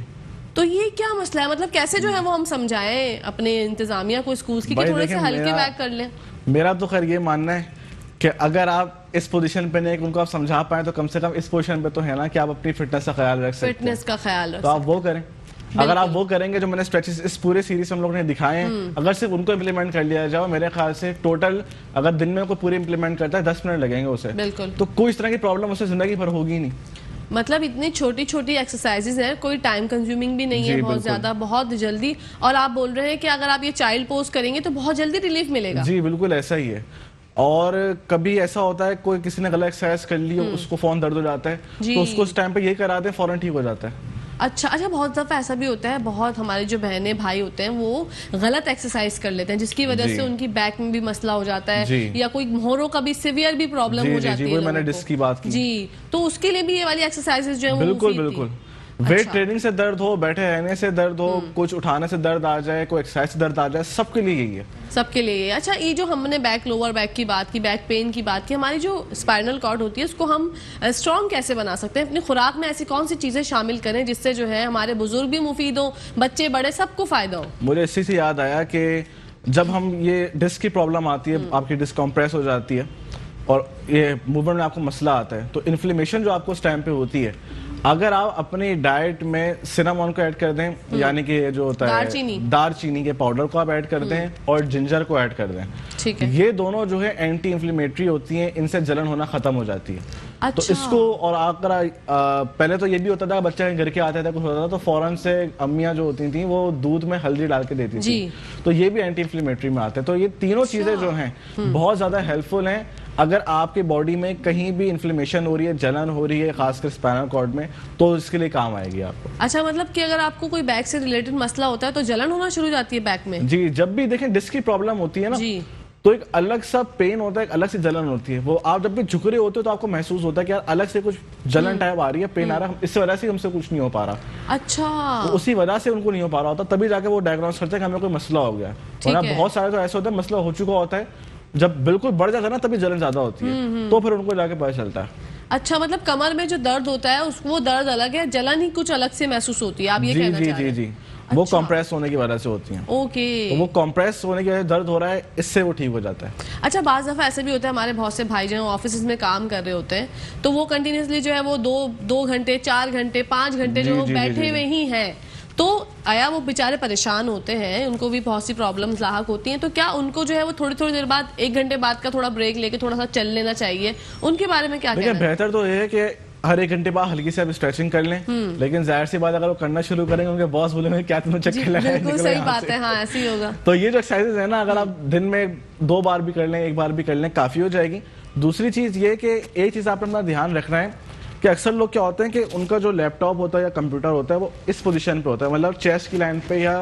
तो ये क्या मसला है? मतलब कैसे जो है वो हम समझाएं अपने इंतजामिया को स्कूल्स की कि थोड़े से हल्के बैग कर लें? मेरा तो खैर ये मानना है कि अगर आप इस पोजीशन पे नहीं, उनको आप समझा पाए तो कम से कम इस पोजीशन पे तो है ना कि आप अपनी फिटनेस का ख्याल रख सकते हैं। फिटनेस का ख्याल रख तो आप वो करें। अगर आप वो करेंगे जो मैंने स्ट्रेचेस इस पूरे सीरीज हम लोग ने दिखाए हैं, अगर सिर्फ उनको इम्प्लीमेंट कर लिया जाए, मेरे ख्याल से टोटल अगर दिन में कोई पूरे इम्प्लीमेंट करता है 10 मिनट लगेंगे उसे, बिल्कुल। तो कोई इस तरह की प्रॉब्लम उसे जिंदगी भर होगी नहीं। मतलब इतनी छोटी छोटी एक्सरसाइजेज हैं, कोई टाइम कंज्यूमिंग भी नहीं है जी, बहुत बिल्कुल। ज्यादा, बहुत जल्दी। और आप बोल रहे हैं कि अगर आप ये चाइल्ड पोज करेंगे तो बहुत जल्दी रिलीफ मिलेगा। जी बिल्कुल ऐसा ही है। और कभी ऐसा होता है कोई किसी ने गलत एक्सरसाइज कर ली, उसको फौरन दर्द हो जाता है, तो उसको उस टाइम पे यही करा दें, फौरन ठीक हो जाता है। अच्छा अच्छा, बहुत दफा ऐसा भी होता है, बहुत हमारे जो बहनें भाई होते हैं वो गलत एक्सरसाइज कर लेते हैं जिसकी वजह से उनकी बैक में भी मसला हो जाता है, या कोई मोहरों का भी सिवियर भी प्रॉब्लम हो जाती है। मैंने डिस्क की बात की जी, तो उसके लिए भी ये वाली एक्सरसाइजेज जो है बिल्कुल बिल्कुल। वेट ट्रेनिंग से दर्द हो, बैठे रहने से दर्द हो, कुछ उठाने से दर्द आ जाए, कोई एक्सरसाइज से दर्द आ जाए, सबके लिए यही है। सबके लिए। अच्छा, ये जो हमने बैक लोअर बैक की बात की, बैक पेन की बात की, हमारी जो स्पाइनल कॉर्ड होती है उसको हम स्ट्रॉन्ग कैसे बना सकते हैं? अपनी खुराक में ऐसी कौन सी चीजें शामिल करें जिससे जो है हमारे बुजुर्ग भी मुफीद हो, बच्चे बड़े सबको फायदा हो? मुझे इसी से याद आया कि जब हम ये डिस्क की प्रॉब्लम आती है, आपकी डिस्क कंप्रेस हो जाती है और ये मूवमेंट में आपको मसला आता है, तो इन्फ्लेमेशन जो आपको उस टाइम पे होती है, अगर आप अपनी डाइट में सिनामोन को ऐड कर दें, यानी कि जो होता है दारचीनी के पाउडर को आप ऐड कर दें और जिंजर को ऐड कर दें, ठीक है, ये दोनों जो है एंटी इन्फ्लेमेटरी होती हैं, इनसे जलन होना खत्म हो जाती है। अच्छा। तो इसको, और अगर पहले तो ये भी होता था बच्चा घर के आता था कुछ होता था तो फौरन से अम्मियां जो होती थी वो दूध में हल्दी डाल के देती थी, तो ये भी एंटी इन्फ्लेमेटरी में आते हैं। तो ये तीनों चीजें जो हैं बहुत ज्यादा हेल्पफुल हैं अगर आपके बॉडी में कहीं भी इन्फ्लेमेशन हो रही है, जलन हो रही है, खासकर स्पाइनल कॉर्ड में, तो इसके लिए काम आएगी आपको। अच्छा, मतलब कि अगर आपको कोई बैक से रिलेटेड मसला होता है तो जलन होना शुरू हो जाती है बैक में? जी, जब भी देखें डिस्क की प्रॉब्लम होती है ना जी, तो एक अलग सा पेन होता है, एक अलग सी जलन होती है। वो आप जब भी झुक रहे होते हो तो आपको महसूस होता है कि यार अलग से कुछ जलन टाइप आ रही है, पेन आ रहा है, इस वजह से हमसे कुछ नहीं हो पा रहा। अच्छा, तो उसी वजह से उनको नहीं हो पा रहा होता, तभी जाके वो डायग्नोस करते हैं कि हमें कोई मसला हो गया। और बहुत सारे तो ऐसे होता है मसला हो चुका होता है, जब बिल्कुल बढ़ जाता है ना तभी जलन ज्यादा होती है, तो फिर उनको जाके पता चलता है। अच्छा, मतलब कमर में जो दर्द होता है उसको, वो दर्द अलग है, जलन ही कुछ अलग से महसूस होती है, आप ये कहना चाह रहे हैं? जी, वो कंप्रेस होने की वजह से होती है। ओके, तो वो कंप्रेस होने की वजह से दर्द हो रहा है, इससे वो ठीक हो जाता है। अच्छा, बाज दफा ऐसे भी होता है, हमारे बहुत से भाई जो ऑफिस में काम कर रहे होते हैं तो वो कंटिन्यूसली जो है वो 2 घंटे 4 घंटे 5 घंटे जो बैठे हुए ही हैं, तो आया वो बेचारे परेशान होते हैं, उनको भी बहुत सी प्रॉब्लम्स लाहक होती हैं, तो क्या उनको जो है वो थोड़ी थोड़ी देर बाद 1 घंटे बाद का थोड़ा ब्रेक लेके थोड़ा सा चल लेना चाहिए? उनके बारे में क्या कहना है? बेहतर तो ये है कि हर 1 घंटे बाद हल्की से आप स्ट्रेचिंग कर लें, लेकिन जाहिर सी बात अगर वो करना शुरू करेंगे उनके बॉस बोलेंगे क्या तुम्हें चक्कर लगा है, बिल्कुल सही बात है, हाँ ऐसे ही होगा। तो ये जो एक्सरसाइजेज है ना, अगर आप दिन में 2 बार भी कर लें, 1 बार भी कर लें, काफी हो जाएगी। दूसरी चीज ये कि एक चीज आपने अपना ध्यान रखना है कि अक्सर लोग क्या होते हैं कि उनका जो लैपटॉप होता है या कंप्यूटर होता है वो इस पोजीशन पे होता है, मतलब चेस्ट की लाइन पे या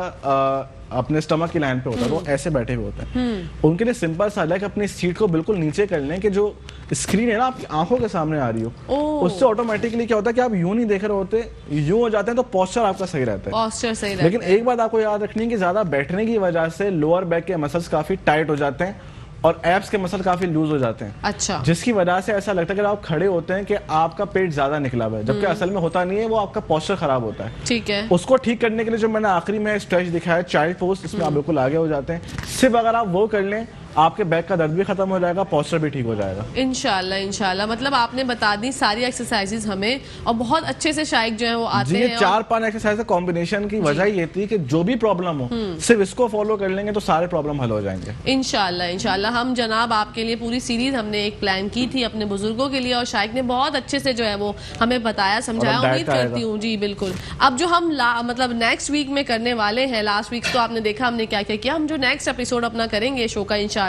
अपने स्टमक की लाइन पे होता है, वो ऐसे बैठे हुए होते हैं। उनके लिए सिंपल सा है कि अपनी सीट को बिल्कुल नीचे कर लें कि जो स्क्रीन है ना आपकी आंखों के सामने आ रही हो, उससे ऑटोमेटिकली क्या होता है कि आप यूं नहीं देख रहे होते, यूं हो जाते हैं, तो पोस्चर आपका सही रहता है। पोस्चर सही रहता है। लेकिन एक बात आपको याद रखनी है कि ज्यादा बैठने की वजह से लोअर बैक के मसल्स काफी टाइट हो जाते हैं और एब्स के मसल काफी लूज हो जाते हैं, अच्छा, जिसकी वजह से ऐसा लगता है कि आप खड़े होते हैं कि आपका पेट ज्यादा निकला हुआ है, जबकि असल में होता नहीं है, वो आपका पोस्चर खराब होता है। ठीक है। उसको ठीक करने के लिए जो मैंने आखिरी में स्ट्रेच दिखाया चाइल्ड पोज, इसमें आप बिल्कुल आगे हो जाते हैं। सिर्फ अगर आप वो कर लें, आपके बैक का दर्द भी खत्म हो जाएगा, पोस्चर भी ठीक हो जाएगा। इंशाल्लाह इंशाल्लाह। मतलब आपने बता दी सारी एक्सरसाइजेज हमें, और बहुत अच्छे से शाइक जो है वो आते जी, हैं। ये 4-5 एक्सरसाइज कॉम्बिनेशन की वजह ये थी कि जो भी प्रॉब्लम हो सिर्फ इसको फॉलो कर लेंगे तो सारे प्रॉब्लम हल हो जाएंगे इंशाल्लाह इंशाल्लाह। हम जनाब आपके लिए पूरी सीरीज हमने एक प्लान की थी अपने बुजुर्गों के लिए, और शाइक ने बहुत अच्छे से जो है वो हमें बताया, समझाया। और अब उम्मीद diet का करती हूँ जी बिल्कुल। अब जो हम मतलब नेक्स्ट वीक में करने वाले हैं, लास्ट वीक तो आपने देखा हमने क्या क्या किया, हम जो नेक्स्ट एपिसोड अपना करेंगे शो का इंशाल्लाह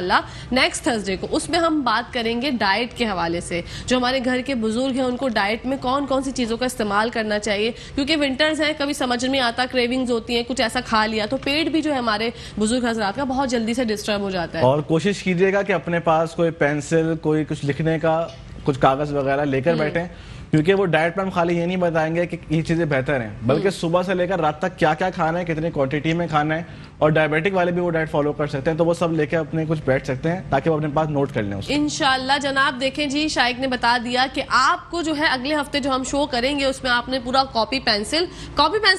नेक्स्ट थर्सडे को, उसमें हम बात करेंगे डाइट के हवाले से। जो हमारे घर के बुजुर्ग हैं उनको डाइट में कौन कौन सी चीजों का इस्तेमाल करना चाहिए, क्योंकि विंटर्स हैं, कभी समझ में आता, क्रेविंग्स होती हैं, कुछ ऐसा खा लिया तो पेट भी जो है हमारे बुजुर्ग हजरात का बहुत जल्दी से डिस्टर्ब हो जाता है। और कोशिश कीजिएगा कि अपने पास कोई पेंसिल, कोई कुछ लिखने का कुछ कागज वगैरह लेकर बैठें, क्योंकि वो डाइट में हम खाली ये नहीं बताएंगे कि ये चीजें बेहतर हैं, बल्कि सुबह से लेकर रात तक क्या क्या खाना है, कितनी क्वांटिटी में खाना है, और डायबिटिक वाले भी वो डाइट फॉलो कर सकते हैं, तो वो सब लेके अपने कुछ बैठ सकते हैं ताकि वो अपने पास नोट कर लें उसको। इंशाल्लाह जनाब। देखें जी, शाइक ने बता दिया कि आपको जो है अगले हफ्ते जो हम शो करेंगे उसमें आपने पूरा कॉपी पेंसिल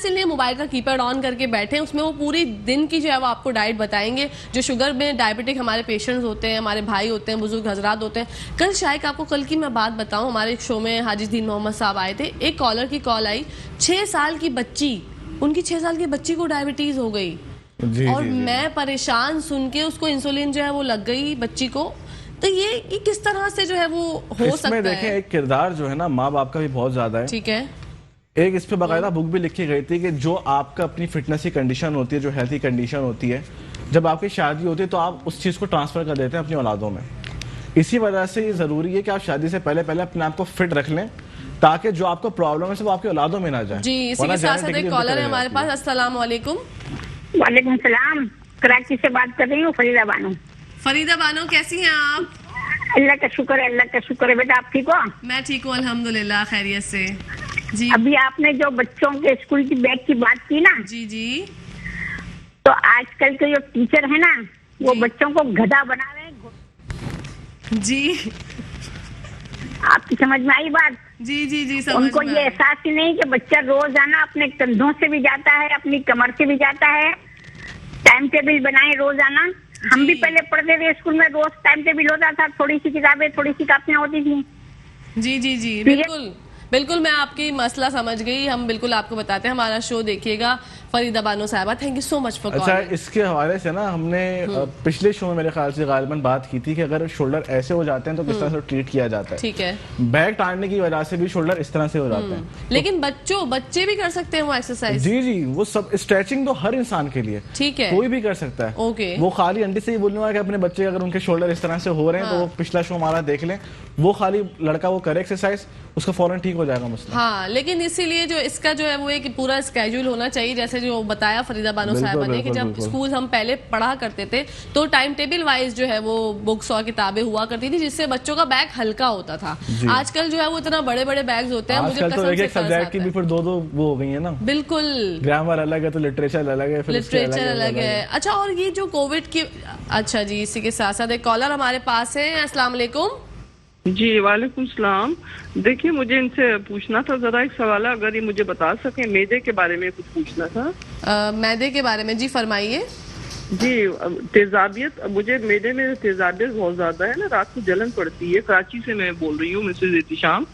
नहीं, मोबाइल का कीपैड ऑन करके बैठे, उसमें वो पूरी दिन की जो है वो आपको डाइट बताएंगे। जो शुगर में डायबिटिक हमारे पेशेंट्स होते हैं, हमारे भाई होते हैं, बुजुर्ग हजरात होते हैं। कल शाइक आपको कल की मैं बात बताऊं, हमारे शो में हाजी दीन मोहम्मद साहब आए थे, एक कॉलर की कॉल आई, 6 साल की बच्ची, उनकी 6 साल की बच्ची को डायबिटीज हो गई, और मैं परेशान सुन के, उसको इंसुलिन जो है वो लग गई बच्ची को। तो ये किस तरह से जो है वो हो सकता है? देखें, एक किरदार जो है ना माँ बाप का भी बहुत ज्यादा है। ठीक है। एक इस पे बाकायदा बुक भी लिखी गई थी कि जो आपका अपनी फिटनेस की कंडीशन होती है, जो हेल्थ की कंडीशन होती है, जब आपकी शादी होती है तो आप उस चीज को ट्रांसफर कर देते हैं अपनी औलादों में। इसी वजह से ये जरूरी है कि आप शादी से पहले अपने आप को फिट रख लें, ताकि जो आपको प्रॉब्लम है वो आपकी औलादों में ना जाए। जी, इसी के साथ साथ एक कॉलर है हमारे पास। अस्सलाम वालेकुम। वालेकुम सलाम, कराची से बात कर रही हूँ, फरीदा बानो। फरीदा बानो, कैसी हैं आप? अल्लाह का शुक्र है, अल्लाह का शुक्र है। बेटा आप ठीक हो? मैं ठीक हूँ अल्हम्दुलिल्लाह, खैरियत से जी। अभी आपने जो बच्चों के स्कूल की बैग की बात की ना, जी जी तो आजकल के जो टीचर है ना, वो बच्चों को गधा बना रहे हैं। जी आपकी समझ में आई बात? जी जी जी, समझ उनको में ये आया। एहसास ही नहीं कि बच्चा रोजाना अपने कंधों से भी जाता है, अपनी कमर से भी जाता है। टाइम टेबल बनाए रोजाना। हम भी पहले पढ़ते थे स्कूल में, रोज टाइम टेबल होता था, थोड़ी सी किताबें, थोड़ी सी कापियां होती थी। जी जी जी, ठीक है? बिल्कुल बिल्कुल, मैं आपकी मसला समझ गई। हम बिल्कुल आपको बताते हैं, हमारा शो देखिएगा। फरीदा बानो साहबा, thank you so much for अच्छा, कॉलिंग। इसके हवाले से ना हमने पिछले शो में मेरे ख्याल से गालिबन बात की थी कि अगर शोल्डर ऐसे हो जाते हैं तो किस तरह से ट्रीट किया जाता है। ठीक है। बैग टांगने की वजह से भी शोल्डर इस तरह से हो जाते हैं। लेकिन बच्चे भी कर सकते हैं वो एक्सरसाइज? जी जी, वो सब स्ट्रेचिंग तो हर इंसान के लिए, ठीक है, कोई भी कर सकता है। ओके। वो खाली आंटी से ही बोलने वाला कि अपने बच्चे अगर उनके शोल्डर इस तरह से हो रहे हैं तो वो पिछला शो हमारा देख लें, वो खाली लड़का वो करे एक्सरसाइज, उसका फौरन ठीक हो जाएगा मसला। हाँ, लेकिन इसीलिए जो इसका जो है वो एक पूरा स्केड्यूल होना चाहिए, जैसे जो बताया फरीदा बानो साहबा ने कि जब स्कूल हम पहले पढ़ा करते थे तो टाइम टेबल वाइज जो है वो बुक्स और किताबें हुआ करती थी, जिससे बच्चों का बैग हल्का होता था। आजकल जो है वो इतना बड़े बड़े बैग्स होते हैं, मुझे तो एक सब्जेक्ट की भी फिर दो वो हो गई है ना। बिल्कुल, ग्रामर अलग है तो लिटरेचर अलग है, फिर लिटरेचर अलग है। अच्छा, और ये जो कोविड की, अच्छा जी, इसी के साथ साथ एक कॉलर हमारे पास है। अस्सलाम वालेकुम। जी वालेकुम सलाम। देखिए, मुझे इनसे पूछना था जरा एक सवाल, अगर ये मुझे बता सके, मैदे के बारे में कुछ पूछना था। मैदे के बारे में? जी फरमाइए। जी, तेजाबियत, मुझे मैदे में तेजाबियत बहुत ज्यादा है ना, रात को जलन पड़ती है। कराची से मैं बोल रही हूँ, मिसेज एहतिशाम।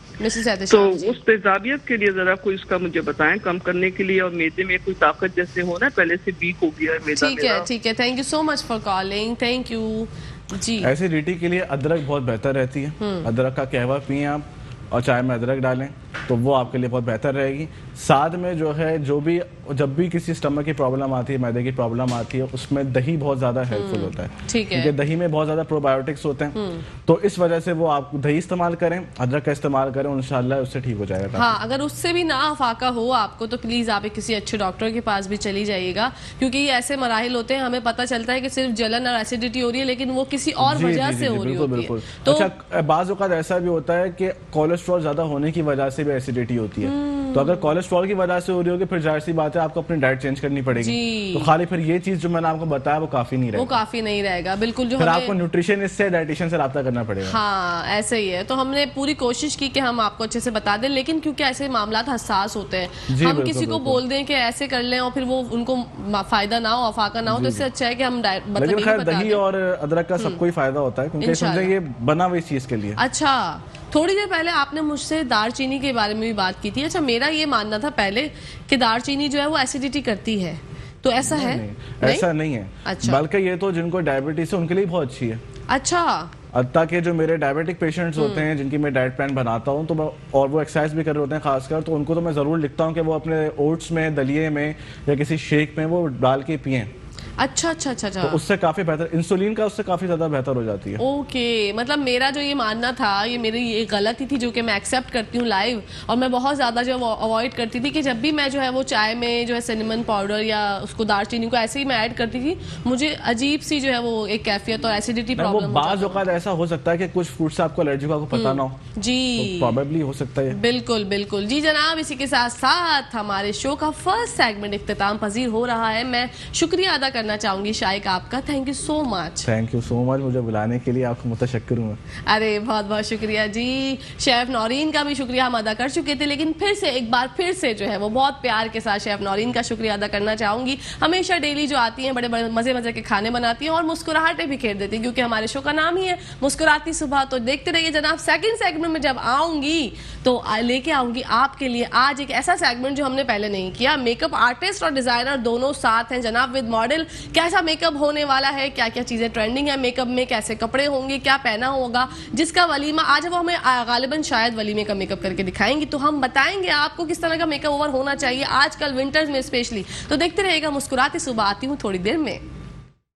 तो उस तेजाबियत के लिए जरा कोई इसका मुझे बताएं, कम करने के लिए, और मैदे में कोई ताकत जैसे हो ना, पहले से वीक हो गया है मैदा। ठीक है ठीक है, thank you so much for calling, thank you जी। एसिडिटी के लिए अदरक बहुत बेहतर रहती है। अदरक का कहवा पिए आप, और चाय में अदरक डालें तो वो आपके लिए बहुत बेहतर रहेगी। साथ में जो है, जब भी किसी स्टमक की प्रॉब्लम आती है, मैदे की प्रॉब्लम आती है, उसमें दही बहुत ज्यादा हेल्पफुल होता है। ठीक है, क्योंकि दही में बहुत ज्यादा प्रोबायोटिक्स होते हैं, तो इस वजह से वो आप दही इस्तेमाल करें, अदरक का इस्तेमाल करें, इंशाल्लाह उससे ठीक हो जाएगा। हाँ, अगर उससे भी ना अफाका हो आपको तो प्लीज आप किसी अच्छे डॉक्टर के पास भी चली जाइएगा, क्योंकि ये ऐसे मराहिल होते हैं, हमें पता चलता है कि सिर्फ जलन और एसिडिटी हो रही है, लेकिन वो किसी और वजह से हो रही होती है। तो अच्छा, बाज़ औक़ात ऐसा भी होता है कि कोलेस्ट्रॉल ज्यादा होने की वजह से भी एसिडिटी होती है, तो अगर कोलेस्ट्रॉल की वजह से हो रही होगी फिर जाहिर सी बात है आपको अपनी डाइट चेंज करनी पड़ेगी। तो खाली फिर ये चीज जो मैंने आपको बताया वो काफी नहीं रहेगा, वो काफी नहीं रहेगा बिल्कुल। जो फिर आपको न्यूट्रिशनिस्ट से डाइटिशियन से राब्ता करना पड़ेगा। हाँ ऐसे ही है। तो हमने पूरी कोशिश की कि हम आपको अच्छे से बता दें, लेकिन क्योंकि ऐसे मामला हसास होते हैं, हम किसी को बोल दें कि ऐसे कर लें और फिर वो उनको फायदा ना हो, अफाका ना हो, तो इससे अच्छा है कि हम लेकिन खैर दही और अदरक का सबको ही फायदा होता है क्योंकि समझे ये बना हुई चीज के लिए। अच्छा, थोड़ी देर पहले आपने मुझसे दालचीनी के बारे में भी बात की थी। अच्छा, मेरा ये मानना था पहले कि दालचीनी जो है वो एसिडिटी करती है, तो ऐसा है? नहीं, ऐसा नहीं है। अच्छा। बल्कि ये तो जिनको डायबिटीज है उनके लिए बहुत अच्छी है। अच्छा। अत्ता के जो मेरे डायबिटिक पेशेंट्स होते हैं जिनकी मैं डाइट प्लान बनाता हूँ तो और वो एक्सरसाइज भी कर रहे होते हैं खासकर, तो उनको तो मैं जरूर लिखता हूँ कि वो अपने ओट्स में, दलिए में या किसी शेक में वो डाल के पिएं। अच्छा अच्छा अच्छा अच्छा। तो उससे काफी बेहतर, इंसुलिन का उससे काफी ज्यादा बेहतर हो जाती है। ओके, मतलब मेरा जो ये मानना था, ये मेरी ये गलती थी जो कि मैं एक्सेप्ट करती हूँ लाइव, और मैं बहुत ज्यादा जो अवॉइड करती थी कि जब भी मैं जो है वो चाय में जो है सिनेमन पाउडर या उसको दालचीनी को ऐसे ही मैं ऐड करती थी, मुझे अजीब सी जो है वो एक कैफियत और एसिडिटी प्रॉब्लम। बाज़ औक़ात ऐसा हो सकता है कि कुछ फ्रूट से आपको एलर्जी का आपको पता ना हो जी, प्रोबेबली हो सकता है। बिल्कुल बिल्कुल जी जनाब। इसी के साथ साथ हमारे शो का फर्स्ट सेगमेंट इख्तिताम पजीर हो रहा है। मैं शुक्रिया अदा करना चाहूंगी शाइक आपका, thank you so much. Thank you so much मुझे बुलाने के लिए, आपको मुतशक्किर हूं। अरे बहुत बहुत शुक्रिया जी। शेफ नौरीन का भी शुक्रिया हम अदा कर चुके थे, लेकिन फिर से एक बार फिर से जो है वो बहुत प्यार के साथ शेफ नौरीन का शुक्रिया अदा करना चाहूंगी। हमेशा डेली जो आती हैं बड़े बड़े मजे मजे के खाने बनाती हैं और मुस्कुराहटें भी खेल देती हैं, क्योंकि हमारे शो का नाम ही है मुस्कुराती सुबह। तो देखते रहिए जनाब, सेकंड सेगमेंट में जब आऊंगी तो लेके आऊंगी आपके लिए आज एक ऐसा सेगमेंट जो हमने पहले नहीं किया। मेकअप आर्टिस्ट और डिजाइनर दोनों साथ हैं जनाब विद मॉडल। कैसा मेकअप होने वाला है, क्या क्या चीजें ट्रेंडिंग है मेकअप में, कैसे कपड़े होंगे, क्या पहना होगा, जिसका वलीमा आज वो हमें गालिबन शायद वलीमे का मेकअप करके दिखाएंगी। तो हम बताएंगे आपको किस तरह का मेकअप ओवर होना चाहिए आजकल विंटर्स में स्पेशली। तो देखते रहिएगा मुस्कुराती सुबह, आती हूँ थोड़ी देर में।